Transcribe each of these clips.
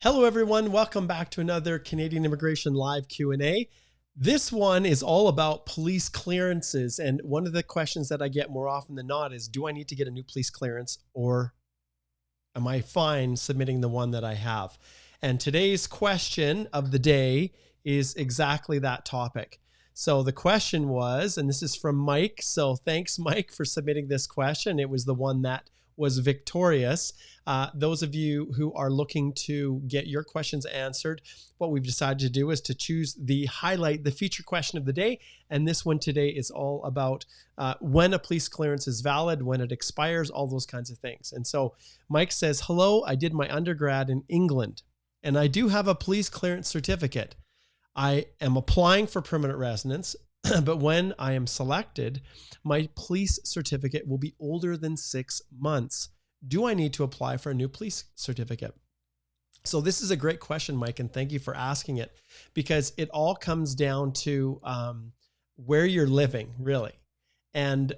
Hello, everyone. Welcome back to another Canadian Immigration Live Q&A. This one is all about police clearances. And one of the questions that I get more often than not is, do I need to get a new police clearance or am I fine submitting the one that I have? And today's question of the day is exactly that topic. So the question was, and this is from Mike. So thanks, Mike, for submitting this question. It was the one that was victorious. Those of you who are looking to get your questions answered, what we've decided to do is to choose the feature question of the day. And this one today is all about when a police clearance is valid, when it expires, all those kinds of things. And so Mike says, hello, I did my undergrad in England and I do have a police clearance certificate. I am applying for permanent residence, but when I am selected, my police certificate will be older than 6 months. Do I need to apply for a new police certificate? So this is a great question, Mike, and thank you for asking it, because it all comes down to where you're living, really. And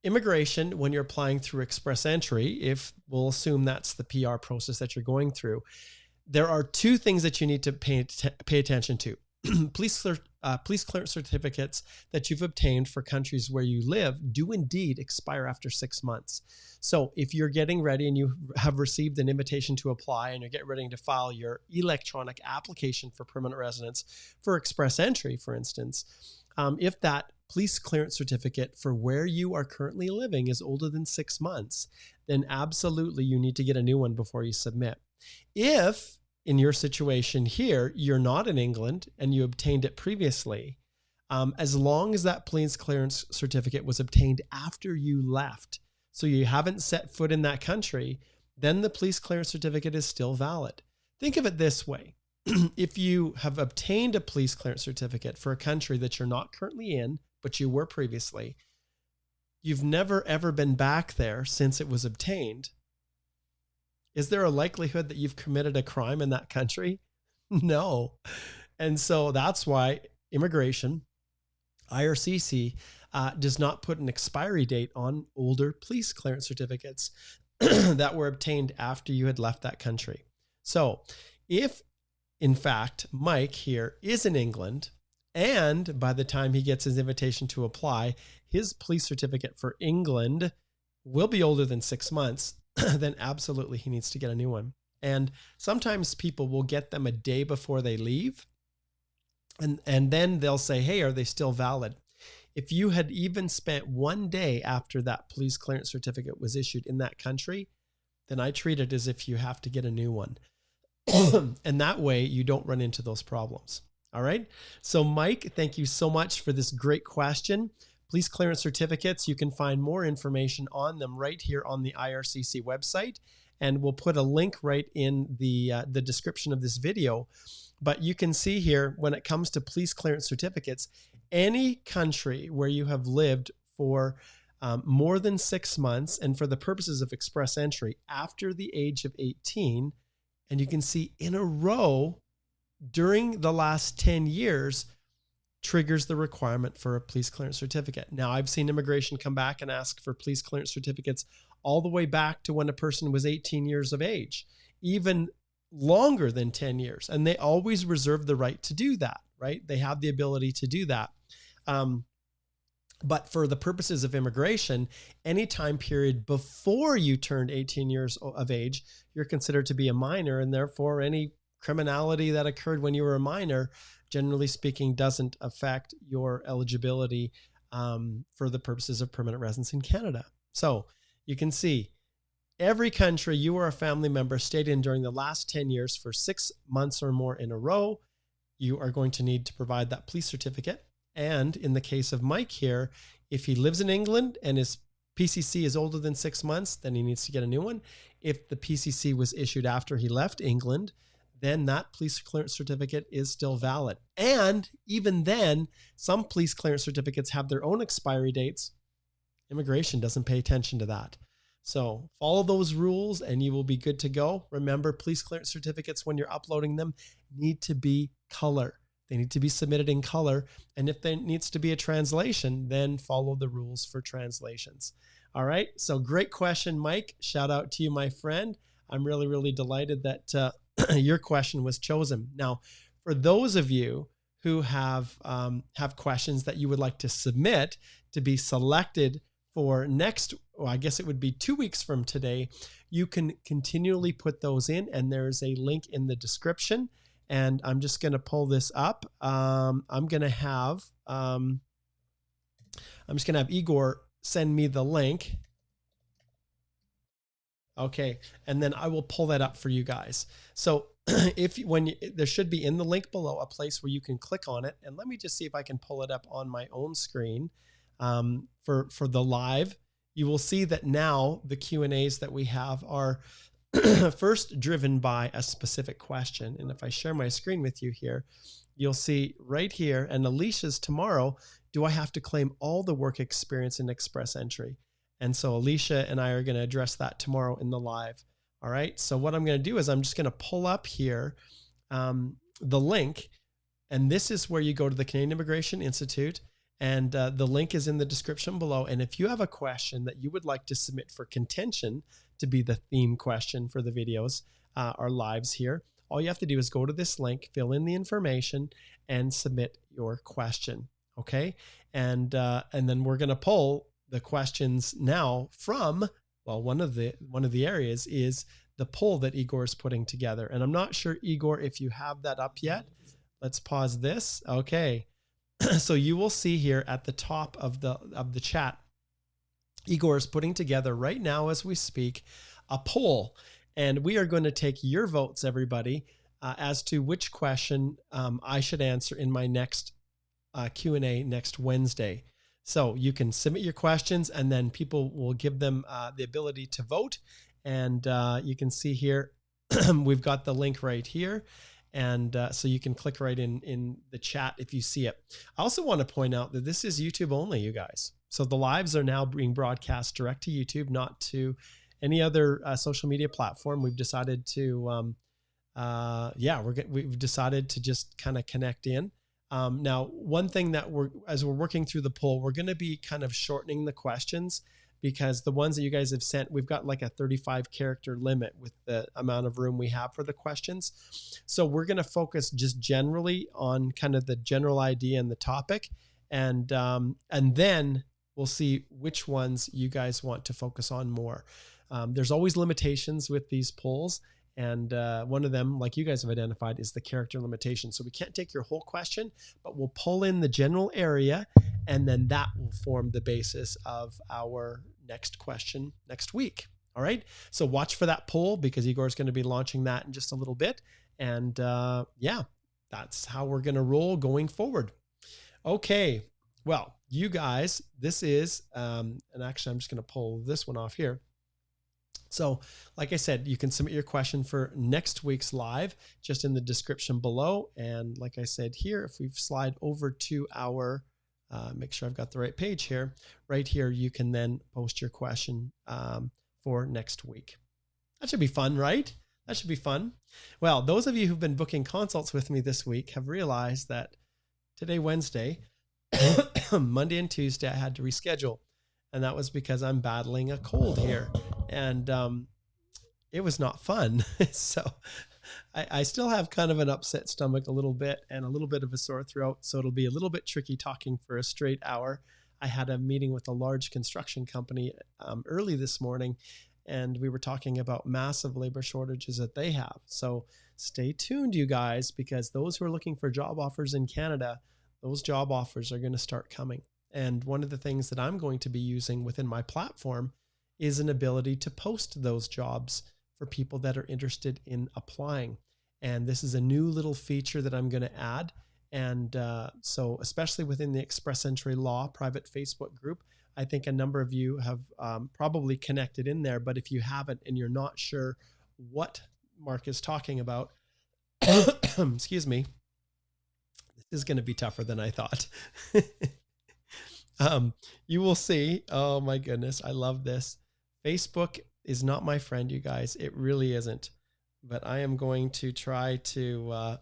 immigration, when you're applying through Express Entry, if we'll assume that's the PR process that you're going through, there are two things that you need to pay attention to. Police clearance certificates that you've obtained for countries where you live do indeed expire after 6 months. So if you're getting ready and you have received an invitation to apply and you're getting ready to file your electronic application for permanent residence for Express Entry, for instance, if that police clearance certificate for where you are currently living is older than 6 months, then absolutely you need to get a new one before you submit. If in your situation here, you're not in England and you obtained it previously, as long as that police clearance certificate was obtained after you left, so you haven't set foot in that country, then the police clearance certificate is still valid. Think of it this way. If you have obtained a police clearance certificate for a country that you're not currently in, but you were previously, you've never ever been back there since it was obtained. Is there a likelihood that you've committed a crime in that country? No. And so that's why immigration, IRCC, does not put an expiry date on older police clearance certificates that were obtained after you had left that country. So if, in fact, Mike here is in England, and by the time he gets his invitation to apply, his police certificate for England will be older than 6 months, then absolutely he needs to get a new one. And sometimes people will get them a day before they leave. And then they'll say, hey, are they still valid? If you had even spent 1 day after that police clearance certificate was issued in that country, then I treat it as if you have to get a new one. And that way you don't run into those problems. All right. So Mike, thank you so much for this great question. Police clearance certificates, you can find more information on them right here on the IRCC website. And we'll put a link right in the description of this video. But you can see here, when it comes to police clearance certificates, any country where you have lived for more than 6 months, and for the purposes of Express Entry, after the age of 18, and you can see in a row during the last 10 years, triggers the requirement for a police clearance certificate. Now, I've seen immigration come back and ask for police clearance certificates all the way back to when a person was 18 years of age, even longer than 10 years. And they always reserve the right to do that, right? They have the ability to do that. But for the purposes of immigration, any time period before you turned 18 years of age, you're considered to be a minor, and therefore any criminality that occurred when you were a minor, generally speaking, doesn't affect your eligibility for the purposes of permanent residence in Canada. So you can see every country you or a family member stayed in during the last 10 years for 6 months or more in a row, you are going to need to provide that police certificate. And in the case of Mike here, if he lives in England and his PCC is older than 6 months, then he needs to get a new one. If the PCC was issued after he left England, then that police clearance certificate is still valid. And even then, some police clearance certificates have their own expiry dates. Immigration doesn't pay attention to that. So follow those rules and you will be good to go. Remember, police clearance certificates, when you're uploading them, need to be color. They need to be submitted in color. And if there needs to be a translation, then follow the rules for translations. All right. So great question, Mike. Shout out to you, my friend. I'm really, really delighted that your question was chosen. Now, for those of you who have questions that you would like to submit to be selected for next, well, I guess it would be 2 weeks from today, you can continually put those in, and there's a link in the description. And I'm just going to pull this up. I'm going to have Igor send me the link. Okay, and then I will pull that up for you guys. So there should be in the link below a place where you can click on it. And let me just see if I can pull it up on my own screen for the live. You will see that now the Q&As that we have are first driven by a specific question. And if I share my screen with you here, you'll see right here, and Alicia's tomorrow, do I have to claim all the work experience in Express Entry? And so Alicia and I are going to address that tomorrow in the live. All right. So what I'm going to do is I'm just going to pull up here the link. And this is where you go to the Canadian Immigration Institute. And the link is in the description below. And if you have a question that you would like to submit for contention to be the theme question for the videos or lives here, all you have to do is go to this link, fill in the information, and submit your question. Okay. And then we're going to pull the questions now from, well, one of the areas is the poll that Igor is putting together. And I'm not sure, Igor, if you have that up yet. Let's pause this. Okay. So you will see here at the top of the chat, Igor is putting together right now as we speak a poll, and we are going to take your votes, everybody, as to which question I should answer in my next Q&A next Wednesday. So you can submit your questions, and then people will give them the ability to vote. And you can see here, we've got the link right here. And so you can click right in the chat if you see it. I also want to point out that this is YouTube only, you guys. So the lives are now being broadcast direct to YouTube, not to any other social media platform. We've decided to, we've decided to just kind of connect in. Now, one thing that as we're working through the poll, we're going to be kind of shortening the questions, because the ones that you guys have sent, we've got like a 35 character limit with the amount of room we have for the questions. So we're going to focus just generally on kind of the general idea and the topic. And then we'll see which ones you guys want to focus on more. There's always limitations with these polls. And one of them, like you guys have identified, is the character limitation. So we can't take your whole question, but we'll pull in the general area, and then that will form the basis of our next question next week. All right. So watch for that poll, because Igor is going to be launching that in just a little bit. And yeah, that's how we're going to roll going forward. Okay. Well, you guys, this is, and actually I'm just going to pull this one off here. So like I said, you can submit your question for next week's live just in the description below. And like I said here, if we slide over to our, make sure I've got the right page here, right here, you can then post your question for next week. That should be fun, right? That should be fun. Well, those of you who've been booking consults with me this week have realized that today, Wednesday, Monday and Tuesday, I had to reschedule. And that was because I'm battling a cold here. And it was not fun. So I still have kind of an upset stomach a little bit and a little bit of a sore throat. So it'll be a little bit tricky talking for a straight hour. I had a meeting with a large construction company early this morning, and we were talking about massive labor shortages that they have. So stay tuned, you guys, because those who are looking for job offers in Canada, those job offers are going to start coming. And one of the things that I'm going to be using within my platform is an ability to post those jobs for people that are interested in applying. And this is a new little feature that I'm going to add. And so especially within the Express Entry Law private Facebook group, I think a number of you have probably connected in there. But if you haven't and you're not sure what Mark is talking about, excuse me, this is going to be tougher than I thought. You will see, oh my goodness, I love this. Facebook is not my friend, you guys. It really isn't. But I am going to try to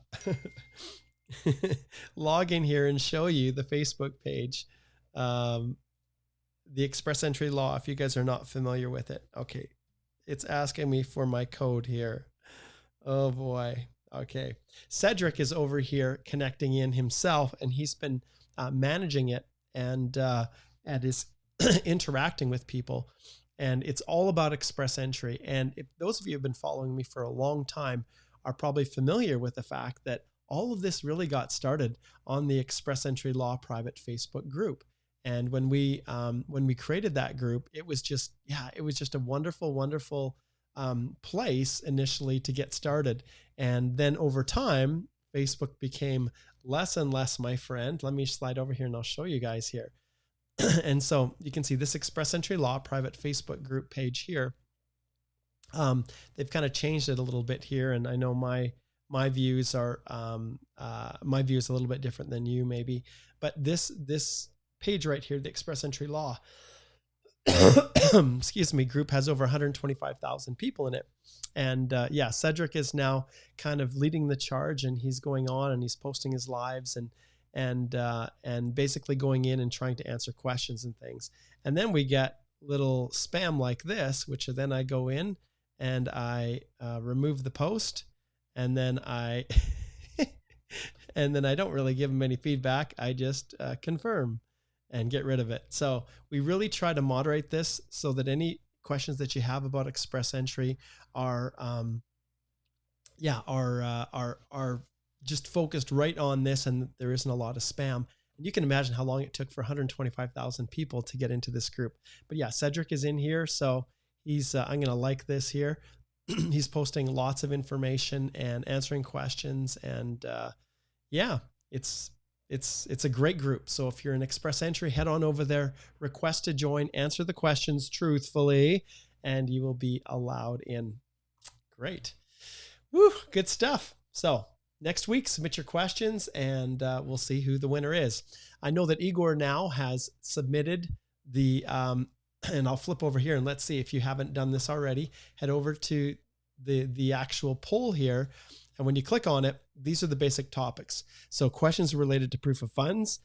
log in here and show you the Facebook page. The Express Entry Law, if you guys are not familiar with it. Okay, it's asking me for my code here. Oh boy. Okay. Cedric is over here connecting in himself, and he's been managing it and is interacting with people. And it's all about express entry. And if those of you who have been following me for a long time are probably familiar with the fact that all of this really got started on the Express Entry Law private Facebook group. And when we created that group, it was just a wonderful, wonderful place initially to get started. And then over time, Facebook became less and less my friend. Let me slide over here and I'll show you guys here. And so you can see this Express Entry Law private Facebook group page here. They've kind of changed it a little bit here. And I know my views are, my view is a little bit different than you maybe, but this page right here, the Express Entry Law, excuse me, group has over 125,000 people in it. And yeah, Cedric is now kind of leading the charge, and he's going on and he's posting his lives and basically going in and trying to answer questions and things. And then we get little spam like this, which then I go in and I remove the post, and then I and then I don't really give them any feedback. I just confirm and get rid of it. So we really try to moderate this so that any questions that you have about express entry are just focused right on this, and there isn't a lot of spam. And you can imagine how long it took for 125,000 people to get into this group. But yeah, Cedric is in here, so he's I'm going to like this here. He's posting lots of information and answering questions, and yeah, it's a great group. So if you're an express entry, head on over there, request to join, answer the questions truthfully, and you will be allowed in. Great. Woo, good stuff. So next week, submit your questions, and we'll see who the winner is. I know that Igor now has submitted the, and I'll flip over here and let's see if you haven't done this already. Head over to the actual poll here. And when you click on it, these are the basic topics. So questions related to proof of funds.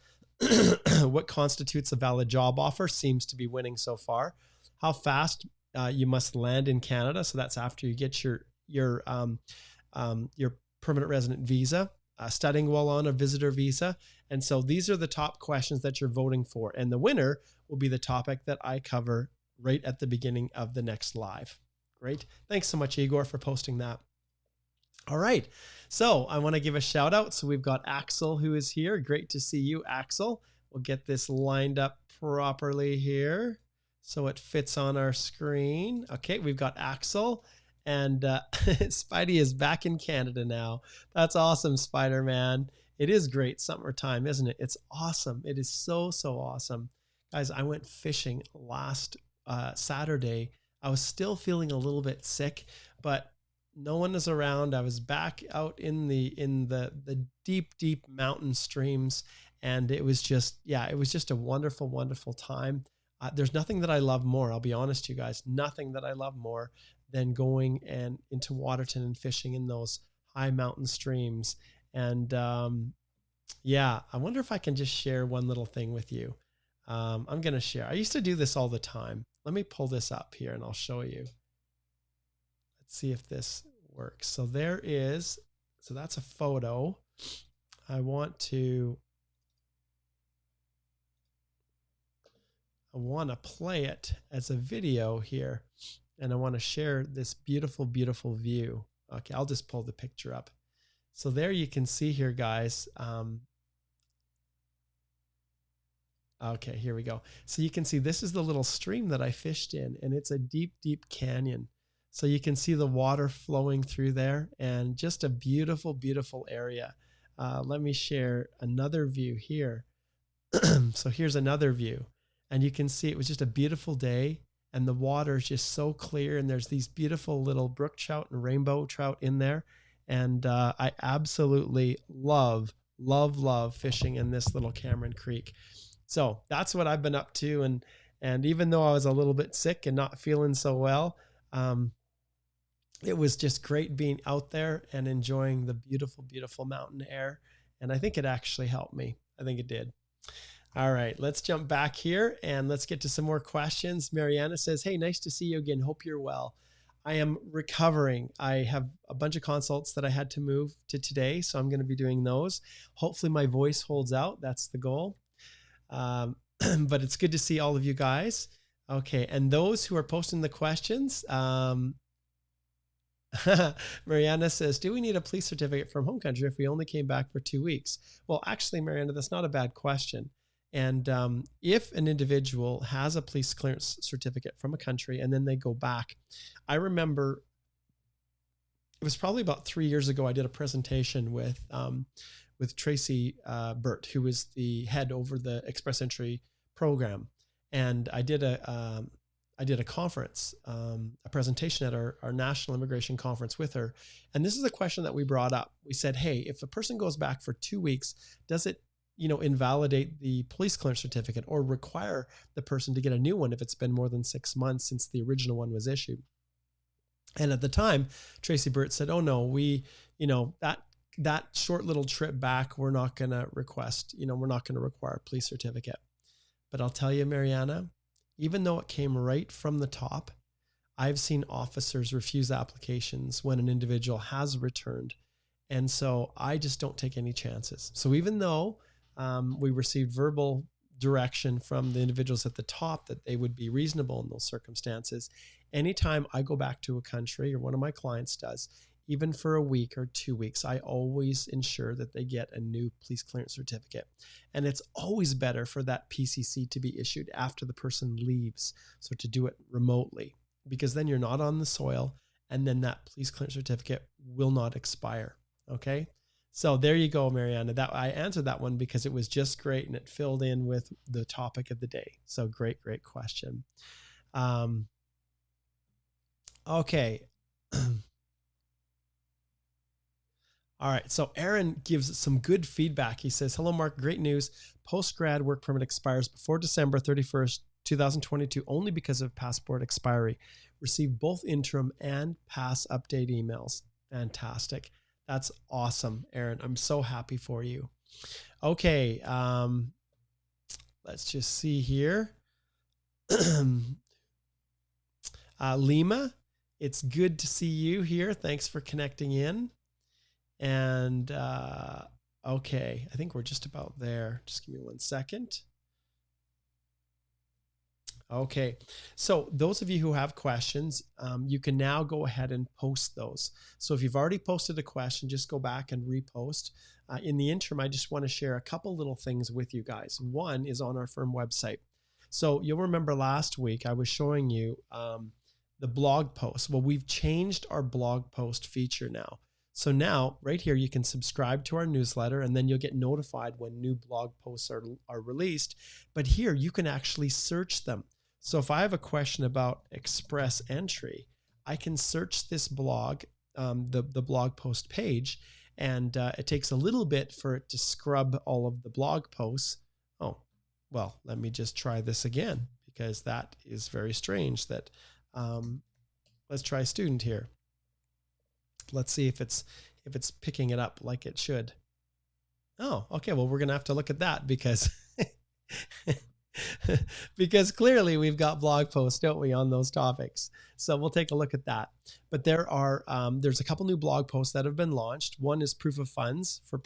What constitutes a valid job offer seems to be winning so far. How fast you must land in Canada. So that's after you get your permanent resident visa, studying while on a visitor visa. And so these are the top questions that you're voting for. And the winner will be the topic that I cover right at the beginning of the next live. Great. Thanks so much, Igor, for posting that. All right. So I want to give a shout out. So we've got Axel who is here. Great to see you, Axel. We'll get this lined up properly here so it fits on our screen. Okay. We've got Axel, and Spidey is back in Canada now. That's awesome, Spider-Man. It is great summertime, isn't it? It's awesome. It is so, so awesome. Guys, I went fishing last Saturday. I was still feeling a little bit sick, but no one is around. I was back out in the deep, deep mountain streams, and it was just a wonderful, wonderful time. There's nothing that I love more. I'll be honest, you guys, nothing that I love more than going and into Waterton and fishing in those high mountain streams. And yeah, I wonder if I can just share one little thing with you. I'm going to share. I used to do this all the time. Let me pull this up here and I'll show you. Let's see if this works. So there is, so that's a photo. I want to play it as a video here, and I want to share this beautiful, beautiful view. Okay, I'll just pull the picture up. So there you can see here, guys. Okay, here we go. So you can see this is the little stream that I fished in, and it's a deep, deep canyon. So you can see the water flowing through there, and just a beautiful, beautiful area. Let me share another view here. So here's another view, and you can see it was just a beautiful day, and the water is just so clear, and there's these beautiful little brook trout and rainbow trout in there. And I absolutely love, love, love fishing in this little Cameron Creek. So that's what I've been up to. And even though I was a little bit sick and not feeling so well, it was just great being out there and enjoying the beautiful, beautiful mountain air. And I think it actually helped me. I think it did. All right, let's jump back here and let's get to some more questions. Mariana says, hey, nice to see you again. Hope you're well. I am recovering. I have a bunch of consults that I had to move to today, so I'm going to be doing those. Hopefully my voice holds out. That's the goal. But it's good to see all of you guys. Okay, and those who are posting the questions, Mariana says, do we need a police certificate from home country if we only came back for 2 weeks? Well, actually, Mariana, that's not a bad question. And if an individual has a police clearance certificate from a country and then they go back, I remember it was probably about 3 years ago, I did a presentation with Tracy Burt, who is the head over the Express Entry program. And I did a conference, a presentation at our national immigration conference with her. And this is a question that we brought up. We said, hey, if a person goes back for 2 weeks, does it, invalidate the police clearance certificate or require the person to get a new one if it's been more than 6 months since the original one was issued? And at the time, Tracy Burt said, oh no, we, that short little trip back, we're not going to request, we're not going to require a police certificate. But I'll tell you, Mariana, even though it came right from the top, I've seen officers refuse applications when an individual has returned. And so I just don't take any chances. So even though we received verbal direction from the individuals at the top that they would be reasonable in those circumstances, anytime I go back to a country or one of my clients does, even for a week or 2 weeks, I always ensure that they get a new police clearance certificate. And it's always better for that PCC to be issued after the person leaves. So to do it remotely, because then you're not on the soil and then that police clearance certificate will not expire. Okay. So there you go, Mariana. That I answered that one because it was just great and it filled in with the topic of the day. So great question. Okay. All right. So Aaron gives some good feedback. He says, hello, Mark. Great news. Post-grad work permit expires before December 31st, 2022, only because of passport expiry. Received both interim and pass update emails. Fantastic. That's awesome, Aaron. I'm so happy for you. Okay. Let's just see here. Lima, it's good to see you here. Thanks for connecting in. And okay, I think we're just about there. Just give me 1 second. Okay, so those of you who have questions, you can now go ahead and post those. So if you've already posted a question, just go back and repost. In the interim, I just want to share a couple little things with you guys. One is on our firm website. So you'll remember last week I was showing you the blog post. Well, we've changed our blog post feature now. So now right here, you can subscribe to our newsletter and then you'll get notified when new blog posts are released. But here you can actually search them. So if I have a question about Express Entry, I can search this blog, the blog post page, and it takes a little bit for it to scrub all of the blog posts. Oh, well, let me just try this again because that is very strange that, let's try student here. Let's see if it's picking it up like it should. Oh, okay. Well, we're going to have to look at that because because clearly we've got blog posts, don't we, on those topics. So we'll take a look at that. But there's a couple new blog posts that have been launched. One is proof of funds for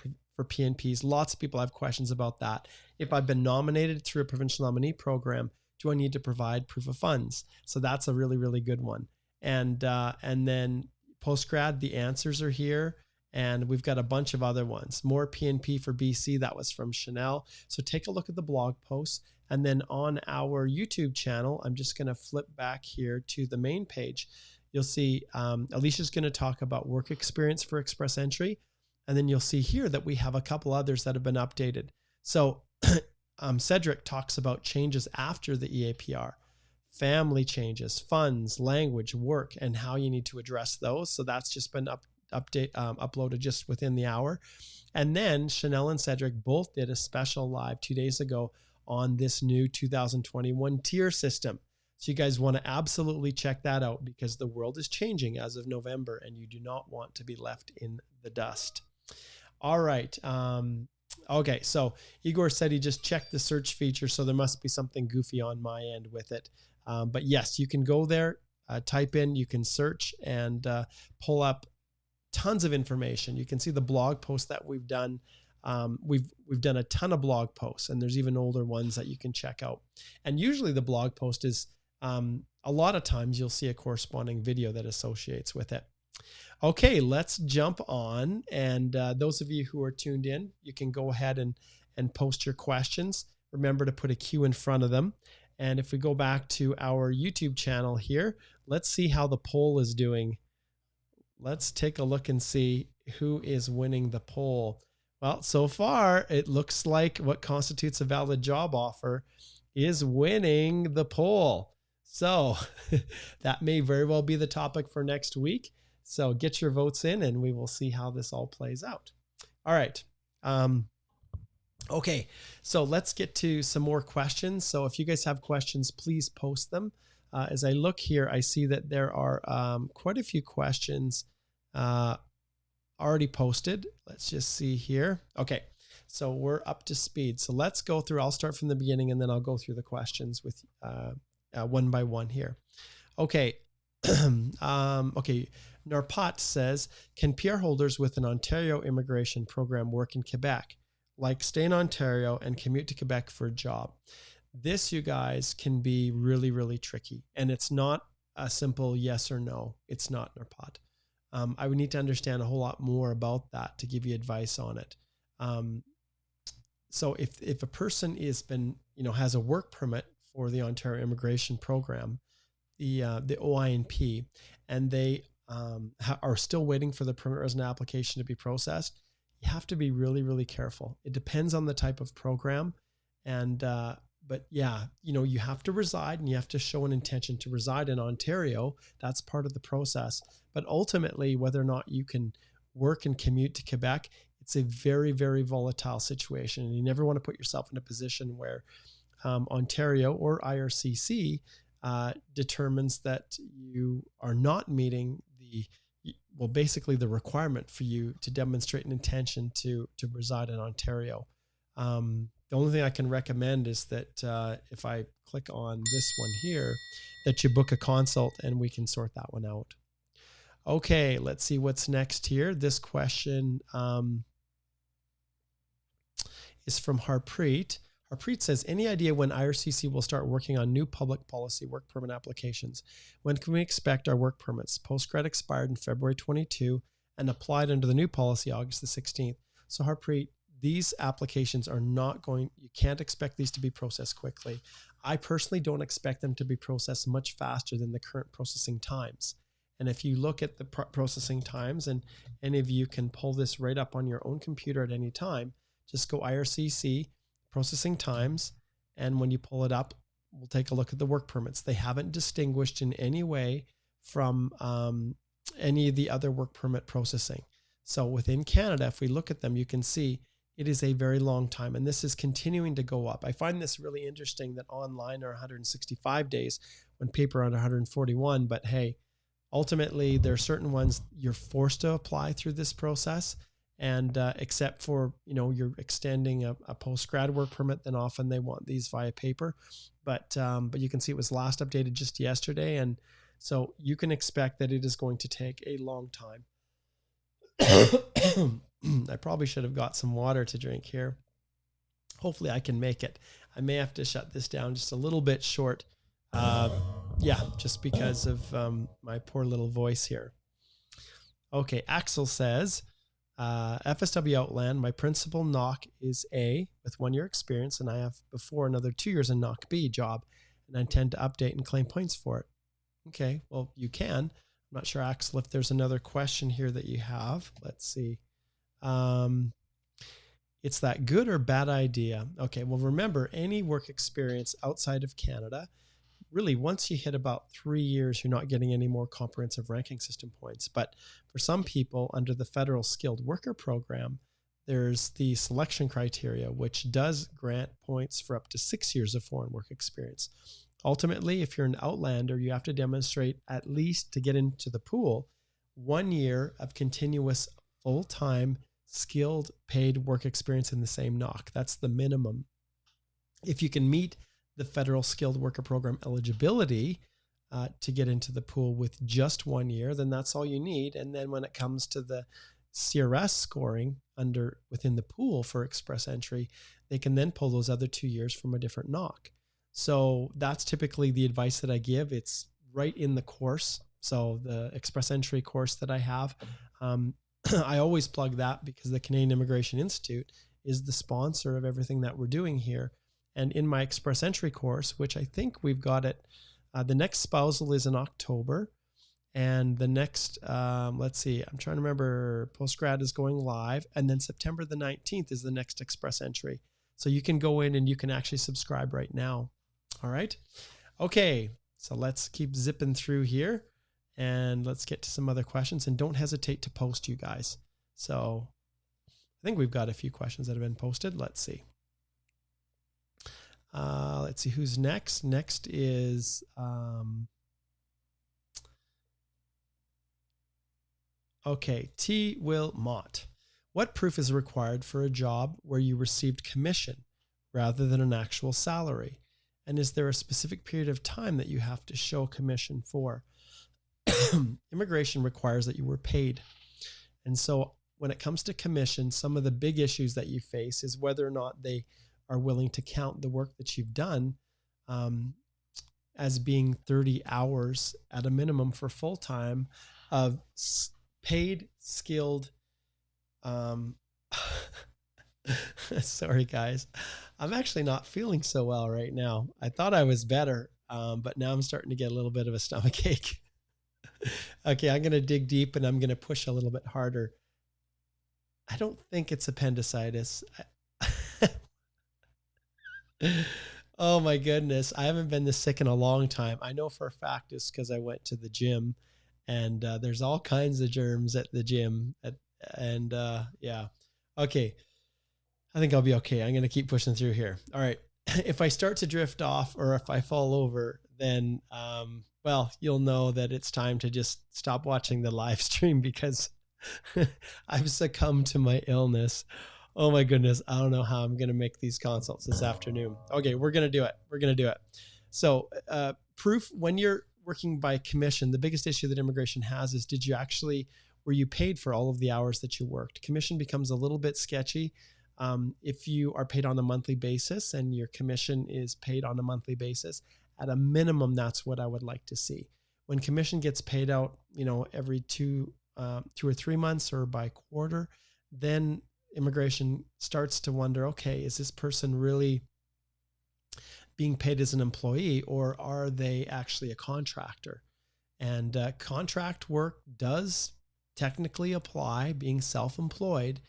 PNPs. Lots of people have questions about that. If I've been nominated through a provincial nominee program, do I need to provide proof of funds? So that's a really, really good one. And then post-grad, the answers are here. And we've got a bunch of other ones. More PNP for BC. That was from Chanel. So take a look at the blog posts. And then on our YouTube channel, I'm just going to flip back here to the main page. You'll see Alicia's going to talk about work experience for Express Entry. And then you'll see here that we have a couple others that have been updated. So Cedric talks about changes after the EAPR. Family changes, funds, language, work, and how you need to address those. So that's just been uploaded just within the hour. And then Chanel and Cedric both did a special live 2 days ago on this new 2021 tier system. So you guys want to absolutely check that out because the world is changing as of November and you do not want to be left in the dust. All right. Okay. So Igor said he just checked the search feature. So there must be something goofy on my end with it. But yes, you can go there, type in, you can search and pull up tons of information. You can see the blog posts that we've done. We've done a ton of blog posts, and there's even older ones that you can check out. And usually the blog post is, a lot of times you'll see a corresponding video that associates with it. Okay, let's jump on. And those of you who are tuned in, you can go ahead and post your questions. Remember to put a Q in front of them. And if we go back to our YouTube channel here, let's see how the poll is doing. Let's take a look and see who is winning the poll. Well, so far, it looks like what constitutes a valid job offer is winning the poll. So that may very well be the topic for next week. So get your votes in and we will see how this all plays out. All right. Okay, so let's get to some more questions. So if you guys have questions, please post them. As I look here, I see that there are quite a few questions already posted. Let's just see here. Okay, so we're up to speed. So let's go through. I'll start from the beginning and then I'll go through the questions with one by one here. Okay. Okay. Narpat says, can PR holders with an Ontario immigration program work in Quebec, like stay in Ontario and commute to Quebec for a job? This, you guys, can be really, really tricky. And it's not a simple yes or no. It's not, Narpat. I would need to understand a whole lot more about that to give you advice on it. So if a person has a work permit for the Ontario immigration program, the OINP, and they are still waiting for the permanent resident application to be processed, you have to be really, really careful. It depends on the type of program. And, but yeah, you have to reside and you have to show an intention to reside in Ontario. That's part of the process. But ultimately, whether or not you can work and commute to Quebec, it's a very, very volatile situation. And you never want to put yourself in a position where Ontario or IRCC determines that you are not meeting basically the requirement for you to demonstrate an intention to reside in Ontario. The only thing I can recommend is that if I click on this one here, that you book a consult and we can sort that one out. Okay, let's see what's next here. This question is from Harpreet. Harpreet says, any idea when IRCC will start working on new public policy work permit applications? When can we expect our work permits? Postgrad expired in February 22 and applied under the new policy August the 16th. So Harpreet, these applications are you can't expect these to be processed quickly. I personally don't expect them to be processed much faster than the current processing times. And if you look at the processing times, and any of you can pull this right up on your own computer at any time, just go IRCC, processing times, and when you pull it up, we'll take a look at the work permits. They haven't distinguished in any way from any of the other work permit processing. So within Canada, if we look at them, you can see it is a very long time, and this is continuing to go up. I find this really interesting that online are 165 days when paper are under 141, but hey, ultimately there are certain ones you're forced to apply through this process. And except for, you're extending a post-grad work permit, then often they want these via paper. But you can see it was last updated just yesterday. And so you can expect that it is going to take a long time. I probably should have got some water to drink here. Hopefully I can make it. I may have to shut this down just a little bit short. Just because of my poor little voice here. Okay, Axel says, FSW Outland, my principal knock is A with 1 year experience, and I have before another 2 years in knock B job, and I intend to update and claim points for it. Okay, well, you can. I'm not sure, Axel, if there's another question here that you have. Let's see. It's that good or bad idea? Okay, well, remember, any work experience outside of Canada, really, once you hit about 3 years, you're not getting any more comprehensive ranking system points. But for some people under the federal skilled worker program, there's the selection criteria, which does grant points for up to 6 years of foreign work experience. Ultimately, if you're an outlander, you have to demonstrate, at least to get into the pool, 1 year of continuous full-time skilled paid work experience in the same knock. That's the minimum. If you can meet the federal skilled worker program eligibility, to get into the pool with just 1 year, then that's all you need. And then when it comes to the CRS scoring within the pool for express entry, they can then pull those other 2 years from a different knock. So that's typically the advice that I give. It's right in the course. So the express entry course that I have, I always plug that because the Canadian Immigration Institute is the sponsor of everything that we're doing here. And in my express entry course, which I think we've got it, the next spousal is in October. And the next, let's see, I'm trying to remember, postgrad is going live. And then September the 19th is the next express entry. So you can go in and you can actually subscribe right now. All right. Okay. So let's keep zipping through here and let's get to some other questions, and don't hesitate to post, you guys. So I think we've got a few questions that have been posted. Let's see. Let's see who's next. Next is, okay, T. Will Mott. What proof is required for a job where you received commission rather than an actual salary? And is there a specific period of time that you have to show commission for? Immigration requires that you were paid. And so when it comes to commission, some of the big issues that you face is whether or not they are willing to count the work that you've done as being 30 hours at a minimum for full-time of paid, skilled, sorry guys, I'm actually not feeling so well right now. I thought I was better, but now I'm starting to get a little bit of a stomach ache. Okay, I'm going to dig deep and I'm going to push a little bit harder. I don't think it's appendicitis. Oh my goodness. I haven't been this sick in a long time. I know for a fact it's because I went to the gym, and there's all kinds of germs at the gym. Yeah. Okay. I think I'll be okay. I'm going to keep pushing through here. All right. If I start to drift off or if I fall over, then, well, you'll know that it's time to just stop watching the live stream because I've succumbed to my illness. Oh my goodness. I don't know how I'm going to make these consults this afternoon. Okay. We're going to do it. We're going to do it. So, proof when you're working by commission, the biggest issue that immigration has is, were you paid for all of the hours that you worked? Commission becomes a little bit sketchy. If you are paid on a monthly basis and your commission is paid on a monthly basis, at a minimum, that's what I would like to see. When commission gets paid out, every 2 or 3 months or by quarter, then immigration starts to wonder, okay, is this person really being paid as an employee, or are they actually a contractor? And contract work does technically apply, being self-employed,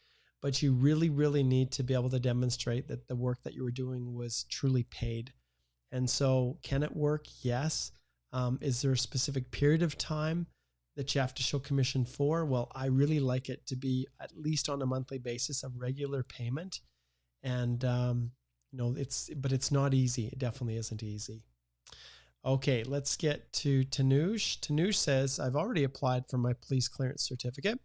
but you really, really need to be able to demonstrate that the work that you were doing was truly paid. And so can it work? Yes. Is there a specific period of time that you have to show commission for? Well, I really like it to be at least on a monthly basis of regular payment. And, it's not easy. It definitely isn't easy. Okay, let's get to Tanush. Tanush says, I've already applied for my police clearance certificate.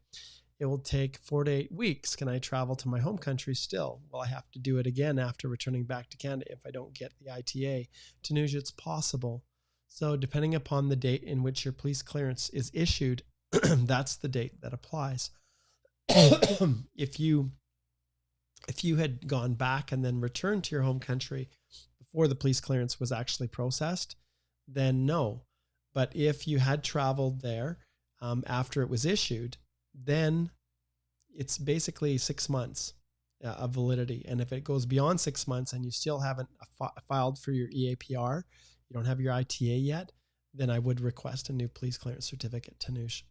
It will take 4 to 8 weeks. Can I travel to my home country still? Well, I have to do it again after returning back to Canada if I don't get the ITA. Tanuj, it's possible. So depending upon the date in which your police clearance is issued, that's the date that applies. If you had gone back and then returned to your home country before the police clearance was actually processed, then no. But if you had traveled there after it was issued, then it's basically 6 months of validity. And if it goes beyond 6 months and you still haven't filed for your Eapr, you don't have your ITA yet, then I would request a new police clearance certificate, Tanush.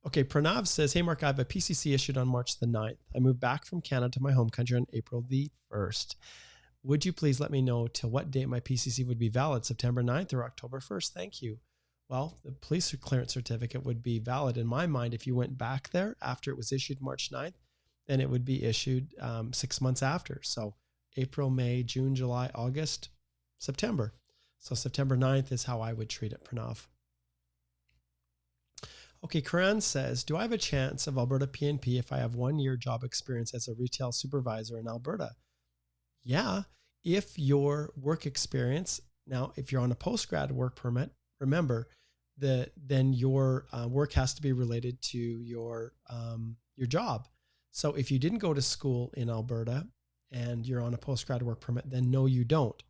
Okay, Pranav says, hey, Mark, I have a PCC issued on March the 9th. I moved back from Canada to my home country on April the 1st. Would you please let me know till what date my PCC would be valid, September 9th or October 1st? Thank you. Well, the police clearance certificate would be valid in my mind if you went back there after it was issued March 9th, then it would be issued 6 months after. So April, May, June, July, August, September. So September 9th is how I would treat it, Pranav. Okay, Karan says, do I have a chance of Alberta PNP if I have 1 year job experience as a retail supervisor in Alberta? Yeah, if your work experience, now, if you're on a postgrad work permit, remember then your work has to be related to your job. So if you didn't go to school in Alberta and you're on a postgrad work permit, then no, you don't.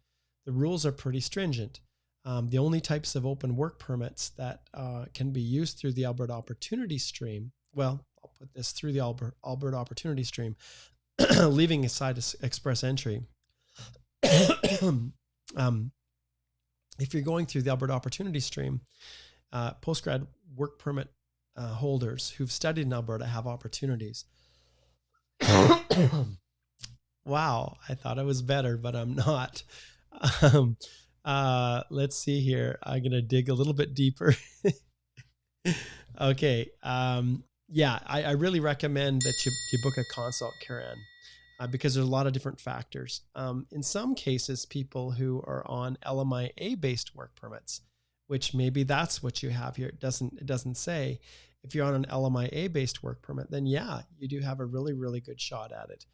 The rules are pretty stringent. The only types of open work permits that can be used through the Alberta Opportunity Stream, well, I'll put this through the Alberta Opportunity Stream, leaving aside express entry. If you're going through the Alberta Opportunity Stream, postgrad work permit holders who've studied in Alberta have opportunities. Wow, I thought I was better, but I'm not. Let's see here. I'm going to dig a little bit deeper. Okay. Yeah, I really recommend that you book a consult, Karen, because there's a lot of different factors. In some cases, people who are on LMIA-based work permits, which maybe that's what you have here. It doesn't say. If you're on an LMIA-based work permit, then yeah, you do have a really, really good shot at it.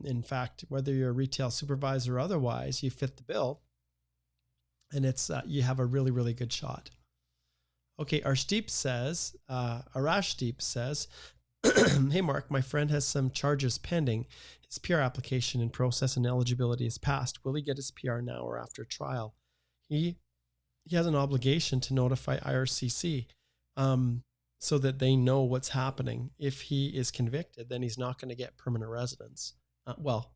In fact, whether you're a retail supervisor or otherwise, you fit the bill, and it's you have a really, really good shot. Okay, Arshdeep says, Arashdeep says, hey Mark, my friend has some charges pending. His PR application in process and eligibility is passed. Will he get his PR now or after trial? He has an obligation to notify IRCC so that they know what's happening. If he is convicted, then he's not going to get permanent residence. Well,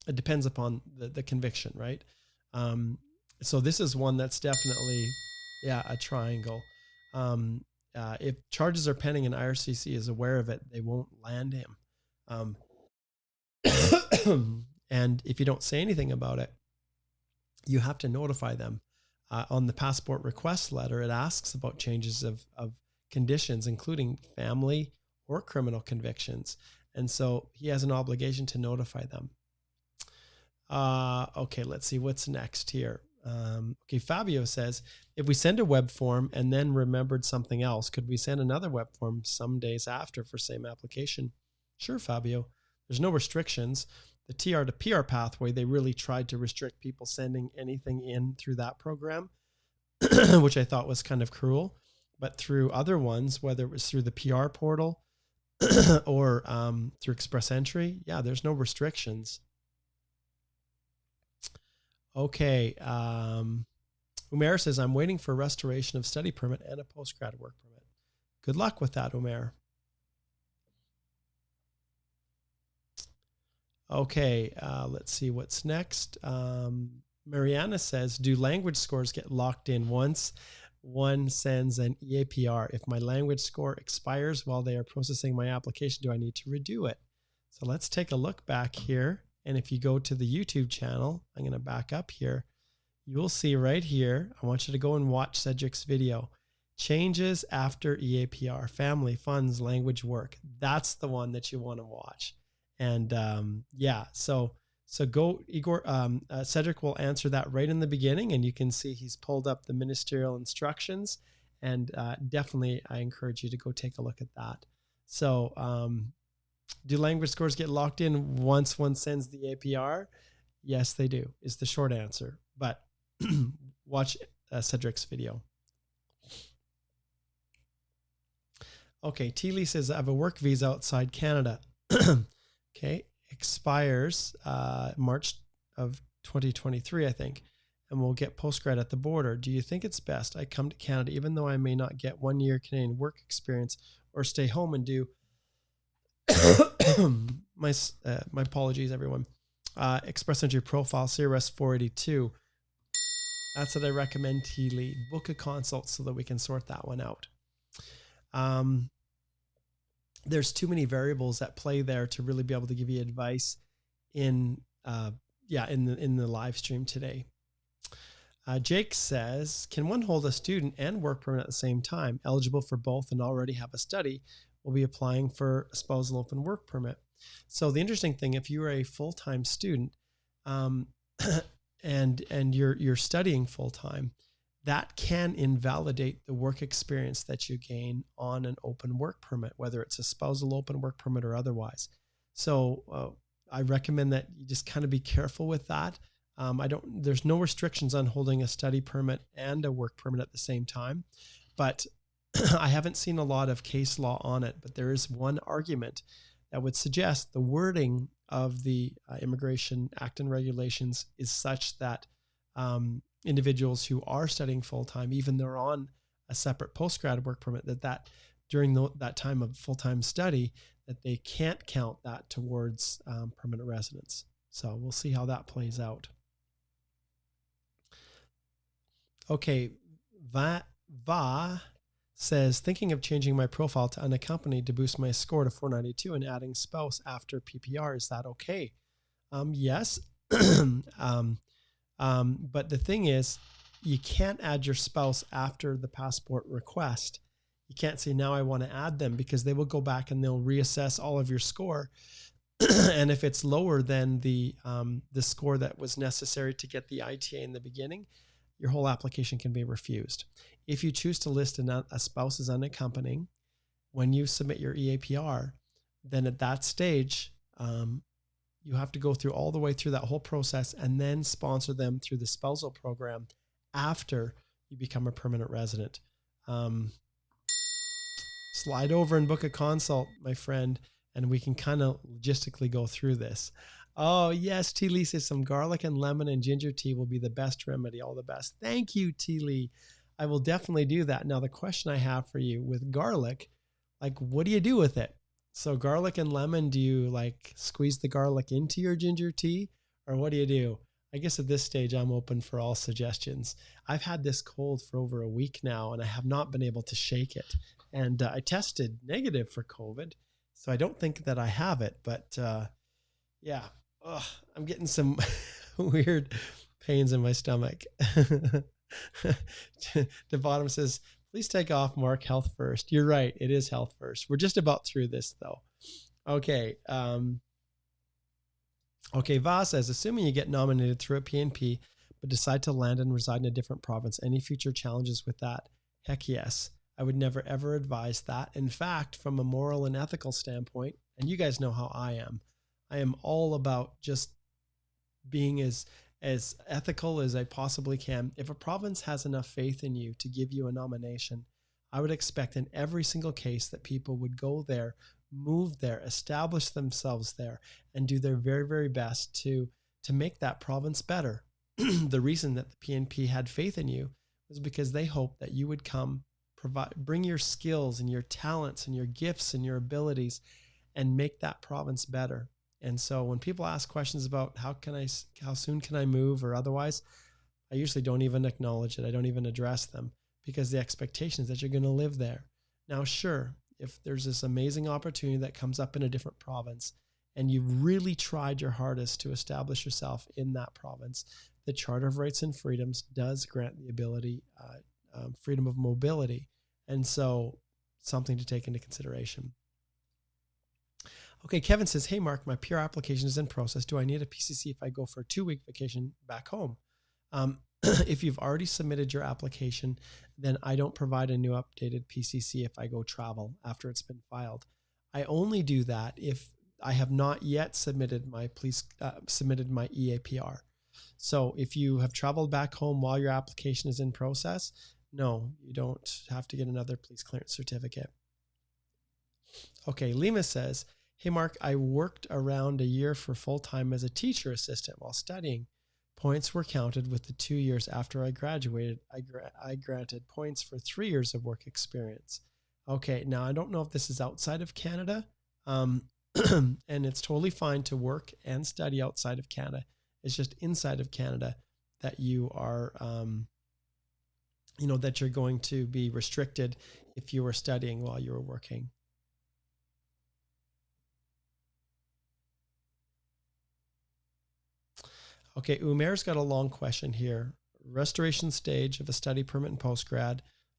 it depends upon the conviction, right? So this is one that's definitely, yeah, a triangle. If charges are pending and IRCC is aware of it, they won't land him. And if you don't say anything about it, you have to notify them. On the passport request letter, it asks about changes of conditions, including family or criminal convictions. And so he has an obligation to notify them. Okay, let's see what's next here. Okay, Fabio says, if we send a web form and then remembered something else, could we send another web form some days after for same application? Sure, Fabio. There's no restrictions. The TR to PR pathway, they really tried to restrict people sending anything in through that program, which I thought was kind of cruel. But through other ones, whether it was through the PR portal or through Express Entry, yeah, there's no restrictions. Okay. Umair says, I'm waiting for restoration of study permit and a postgrad work permit. Good luck with that, Umair. Okay, let's see what's next. Mariana says, do language scores get locked in once one sends an Eapr? If my language score expires while they are processing my application, do I need to redo it? So let's take a look back here. And if you go to the YouTube channel, I'm going to back up here. You will see right here, I want you to go and watch Cedric's video. Changes after Eapr, family, funds, language, work. That's the one that you want to watch. And yeah, so go, Igor. Cedric will answer that right in the beginning, and you can see he's pulled up the ministerial instructions. And definitely, I encourage you to go take a look at that. So, do language scores get locked in once one sends the Eapr? Yes, they do. Is the short answer. But watch Cedric's video. Okay, Teely says I have a work visa outside Canada. Okay, expires March of 2023, I think, and we'll get postgrad at the border. Do you think it's best I come to Canada even though I may not get 1 year Canadian work experience, or stay home and do my apologies, everyone. Express Entry Profile, CRS 482. That's what I recommend, Teely. Book a consult so that we can sort that one out. There's too many variables at play there to really be able to give you advice in the live stream today. Jake says, can one hold a student and work permit at the same time? Eligible for both and already have a study, will be applying for a spousal open work permit. So the interesting thing, if you're a full-time student and you're studying full-time, that can invalidate the work experience that you gain on an open work permit, whether it's a spousal open work permit or otherwise. So I recommend that you just kind of be careful with that. There's no restrictions on holding a study permit and a work permit at the same time, but I haven't seen a lot of case law on it, but there is one argument that would suggest the wording of the Immigration Act and regulations is such that individuals who are studying full-time, even though they're on a separate postgrad work permit, that during that time of full-time study, that they can't count that towards permanent residence. So we'll see how that plays out. Okay, Va says, thinking of changing my profile to unaccompanied to boost my score to 492 and adding spouse after PPR. Is that okay? Yes. But the thing is, you can't add your spouse after the passport request. You can't say, now I want to add them, because they will go back and they'll reassess all of your score. And if it's lower than the score that was necessary to get the ITA in the beginning, your whole application can be refused. If you choose to list a spouse as unaccompanying, when you submit your EAPR, then at that stage, you have to go through all the way through that whole process and then sponsor them through the spousal program after you become a permanent resident. Slide over and book a consult, my friend, and we can kind of logistically go through this. Oh, yes, T. Lee says some garlic and lemon and ginger tea will be the best remedy. All the best. Thank you, T. Lee. I will definitely do that. Now, the question I have for you with garlic, like, what do you do with it? So garlic and lemon, do you like squeeze the garlic into your ginger tea, or what do you do? I guess at this stage, I'm open for all suggestions. I've had this cold for over a week now, and I have not been able to shake it. And I tested negative for COVID, so I don't think that I have it. But yeah, I'm getting some weird pains in my stomach. The bottom says, please take off, Mark. Health first. You're right. It is health first. We're just about through this, though. Okay. Okay. Va says, assuming you get nominated through a PNP, but decide to land and reside in a different province, any future challenges with that? Heck yes. I would never, ever advise that. In fact, from a moral and ethical standpoint, and you guys know how I am all about just being as ethical as I possibly can. If a province has enough faith in you to give you a nomination, I would expect in every single case that people would go there, move there, establish themselves there, and do their very, very best to make that province better. The reason that the PNP had faith in you was because they hoped that you would come, bring your skills and your talents and your gifts and your abilities and make that province better. And so when people ask questions about how soon can I move or otherwise, I usually don't even acknowledge it. I don't even address them, because the expectation is that you're going to live there. Now, sure, if there's this amazing opportunity that comes up in a different province and you've really tried your hardest to establish yourself in that province, the Charter of Rights and Freedoms does grant the ability, freedom of mobility. And so something to take into consideration. Okay, Kevin says, hey, Mark, my PR application is in process. Do I need a PCC if I go for a 2-week vacation back home? If you've already submitted your application, then I don't provide a new updated PCC if I go travel after it's been filed. I only do that if I have not yet submitted my EAPR. So if you have traveled back home while your application is in process, no, you don't have to get another police clearance certificate. Okay, Lima says, hey, Mark, I worked around a year for full-time as a teacher assistant while studying. Points were counted with the 2 years after I graduated. I granted points for 3 years of work experience. Okay, now I don't know if this is outside of Canada, and it's totally fine to work and study outside of Canada. It's just inside of Canada that you are, that you're going to be restricted if you were studying while you were working. Okay, Umair's got a long question here. Restoration stage of a study permit and postgrad.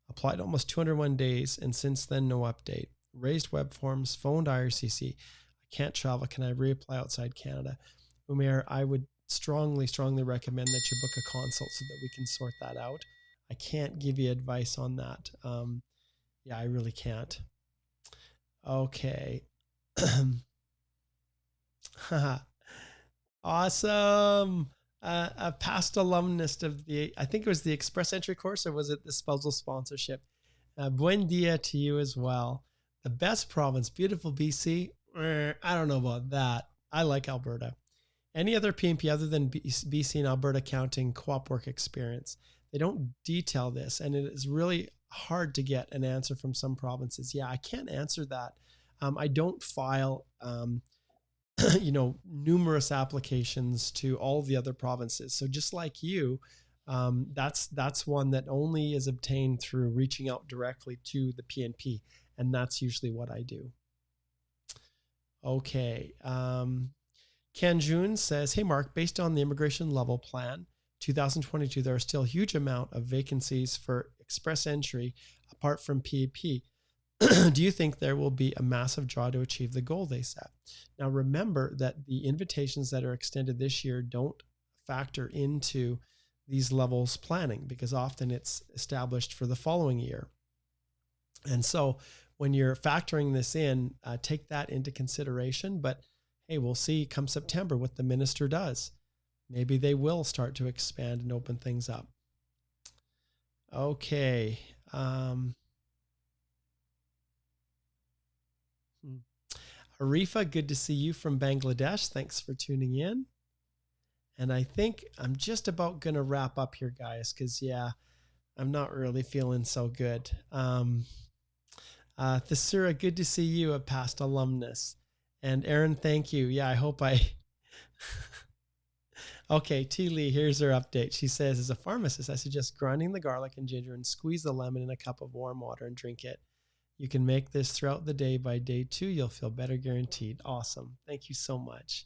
Applied almost 201 days, and since then, no update. Raised web forms, phoned IRCC. I can't travel. Can I reapply outside Canada? Umair, I would strongly recommend that you book a consult so that we can sort that out. I can't give you advice on that. Yeah, I really can't. Okay. Awesome. a past alumnus of I think it was the Express Entry course, or was it the spousal sponsorship? Buen dia to you as well. The best province, beautiful BC. I don't know about that. I like Alberta. Any other PNP other than BC and Alberta counting co-op work experience? They don't detail this, and it is really hard to get an answer from some provinces. Yeah, I can't answer that. I don't file, numerous applications to all the other provinces. So just like you, that's one that only is obtained through reaching out directly to the PNP, and that's usually what I do. Okay. Ken June says, hey, Mark, based on the immigration level plan, 2022, there are still a huge amount of vacancies for express entry apart from PAP. Do you think there will be a massive draw to achieve the goal they set? Now, remember that the invitations that are extended this year don't factor into these levels planning, because often it's established for the following year. And so when you're factoring this in, take that into consideration. But hey, we'll see come September what the minister does. Maybe they will start to expand and open things up. Okay. Arifa, good to see you from Bangladesh. Thanks for tuning in. And I think I'm just about going to wrap up here, guys, because, yeah, I'm not really feeling so good. Thesura, good to see you, a past alumnus. And Aaron, thank you. Yeah, I hope I... Okay, T. Lee, here's her update. She says, as a pharmacist, I suggest grinding the garlic and ginger and squeeze the lemon in a cup of warm water and drink it. You can make this throughout the day. By day 2, you'll feel better, guaranteed. Awesome. Thank you so much.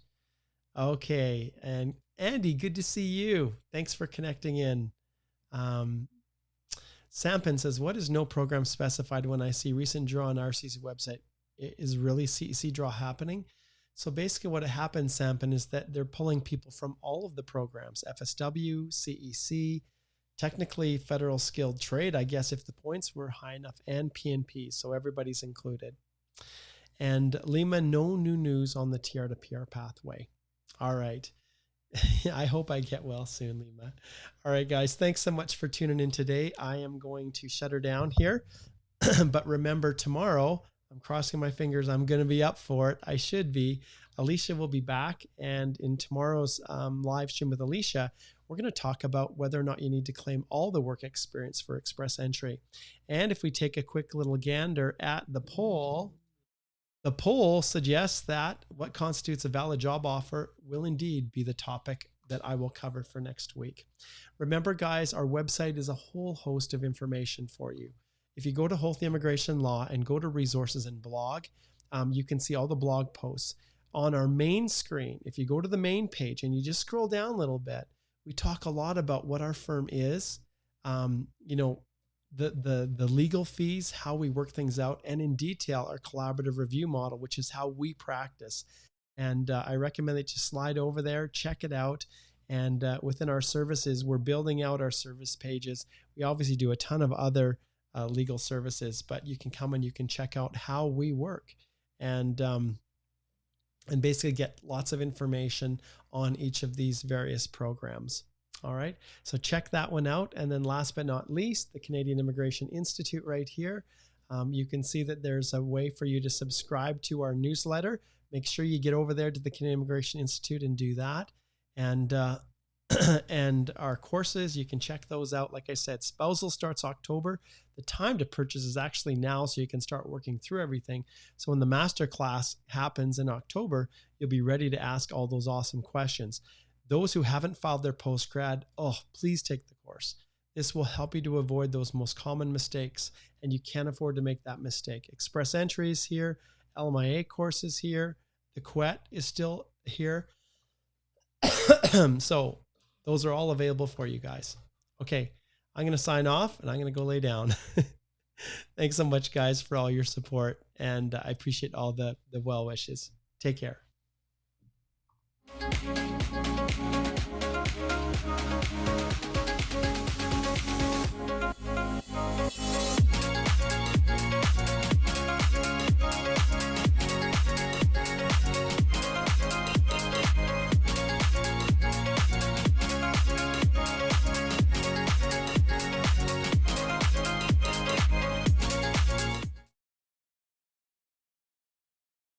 Okay, and Andy, good to see you. Thanks for connecting in. Sampin says, what is no program specified when I see recent draw on RC's website? Is really CEC draw happening? So basically what happens, Sampin, is that they're pulling people from all of the programs, FSW, CEC, technically federal skilled trade, I guess, if the points were high enough, and PNP. So everybody's included. And Lima, no new news on the TR to PR pathway. All right. I hope I get well soon, Lima. All right, guys, thanks so much for tuning in today. I am going to shut her down here. But remember, tomorrow, I'm crossing my fingers, I'm going to be up for it. I should be. Alicia will be back. And in tomorrow's live stream with Alicia, we're going to talk about whether or not you need to claim all the work experience for express entry. And if we take a quick little gander at the poll suggests that what constitutes a valid job offer will indeed be the topic that I will cover for next week. Remember, guys, our website is a whole host of information for you. If you go to Holthe Immigration Law and go to resources and blog, you can see all the blog posts. On our main screen, if you go to the main page and you just scroll down a little bit, we talk a lot about what our firm is, the legal fees, how we work things out, and in detail, our collaborative review model, which is how we practice. And I recommend that you slide over there, check it out. And within our services, we're building out our service pages. We obviously do a ton of other legal services, but you can come and you can check out how we work and basically get lots of information on each of these various programs. All right, so check that one out. And then last but not least, the Canadian Immigration Institute right here. You can see that there's a way for you to subscribe to our newsletter. Make sure you get over there to the Canadian Immigration Institute and do that. And and our courses, you can check those out. Like I said, spousal starts October. The time to purchase is actually now, so you can start working through everything. So when the master class happens in October, you'll be ready to ask all those awesome questions. Those who haven't filed their postgrad, please take the course. This will help you to avoid those most common mistakes, and you can't afford to make that mistake. Express entry is here, LMIA course is here, the QUET is still here. So those are all available for you guys. Okay, I'm going to sign off and I'm going to go lay down. Thanks so much, guys, for all your support, and I appreciate all the well wishes. Take care.